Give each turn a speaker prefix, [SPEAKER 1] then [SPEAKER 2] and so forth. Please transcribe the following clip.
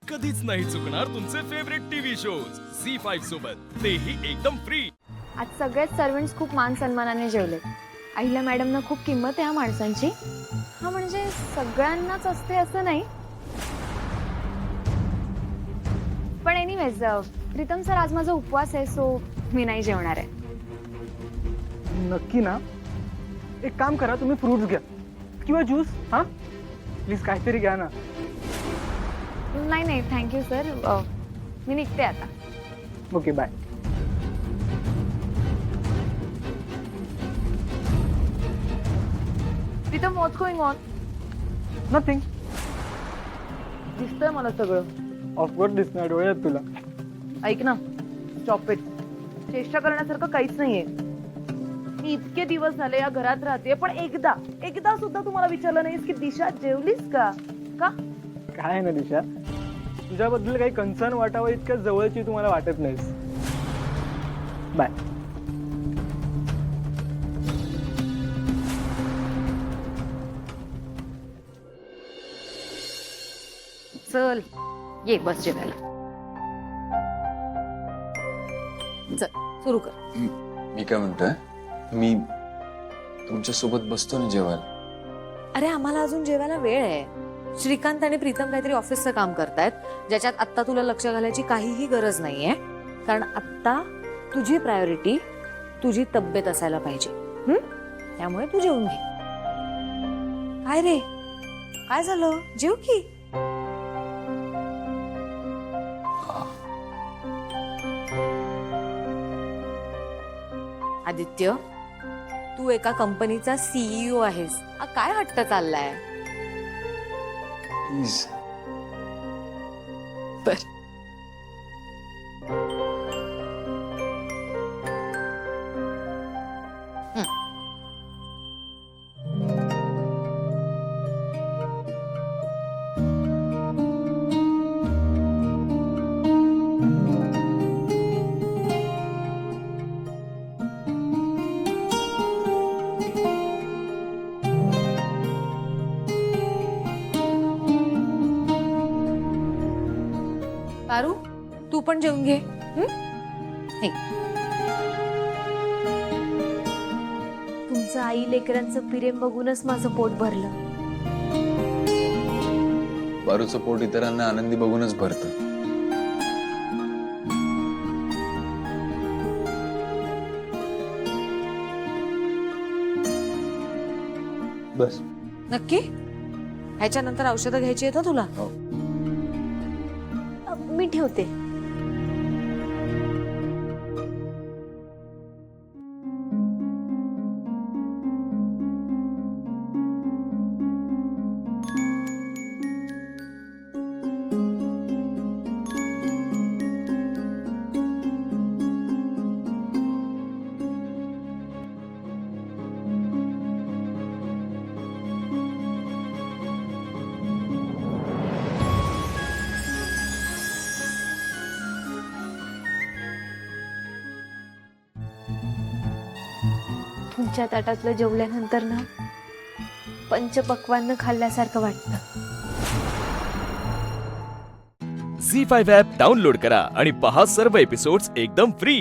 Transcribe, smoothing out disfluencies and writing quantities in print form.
[SPEAKER 1] कधीच नाही चुकणार तुमचे फेवरेट टीव्ही शोज झी5 सोबत, तेही एकदम फ्री।
[SPEAKER 2] आज सगळेच सर्वंट्स खूप मान सन्मानाने जेवले। अहिल्या मॅडमना खूप किंमत आहे या माणसांची। हा म्हणजे सगळ्यांनाच असते असं नाही, पण एनिवेज प्रीतम सर आज माझा उपवास आहे, सो मी नाही जेवणार आहे।
[SPEAKER 3] नक्की ना? एक काम करा, तुम्ही फ्रुट्स घ्या किंवा ज्यूस। हा प्लीज काहीतरी घ्या ना।
[SPEAKER 2] नाही नाही थँक्यू सर, मी निघते आता।
[SPEAKER 3] Okay bye.
[SPEAKER 2] Pritam what's going on?
[SPEAKER 3] Nothing.
[SPEAKER 2] दिसतंय मला सगळं।
[SPEAKER 3] ऑफकोर्स दिसणार, डोळे आहेत तुला।
[SPEAKER 4] ऐक ना, स्टॉप इट। चेष्टा करण्यासारखं काहीच नाहीये। मी इतके दिवस झाले या घरात राहते, पण एकदा सुद्धा तुम्हाला विचारलं नाहीस की दिशा जेवलीस का? का?
[SPEAKER 3] काय आहे ना दिशा, तुझ्याबद्दल काही कन्सर्न वाटावं इतक्या जवळची तुम्हाला वाटत नाहीस। बाय।
[SPEAKER 4] चल ये बस जेवायला। चल सुरू कर।
[SPEAKER 5] मी काय म्हणतोय, मी तुमच्या सोबत बसतो ना जेवायला।
[SPEAKER 6] अरे आम्हाला अजून जेवायला वेळ आहे। श्रीकांत आणि प्रीतम काहीतरी ऑफिसचं काम करतायत, ज्याच्यात आत्ता तुला लक्ष घालायची काहीही गरज नाहीये, कारण आत्ता तुझी प्रायोरिटी तुझी तब्येत असायला पाहिजे। त्यामुळे तू जेवून घे। काय रे, काय झालं? जेव की। आदित्य, तू एका कंपनीचा सीईओ आहेस, हा काय हट्ट चाललाय?
[SPEAKER 5] प्लीज।
[SPEAKER 6] पारू, तू पण जेवून घे। हे.
[SPEAKER 2] तुमचं आई लेकरांचं प्रेम बघूनच माझं पोट भरलं।
[SPEAKER 5] पारूचं पोट इतरांना आनंदी बघूनच भरतं। बस।
[SPEAKER 6] नक्की? ह्याच्यानंतर औषधं घ्यायची आहेत तुला?
[SPEAKER 5] हो।
[SPEAKER 2] मी ठेवते। तुमच्या ताटातलं जेवल्यानंतर ना पंचपक्वान्न खाल्ल्यासारखं वाटतं।
[SPEAKER 1] झी5 ॲप डाउनलोड करा आणि पहा सर्व एपिसोड्स एकदम फ्री।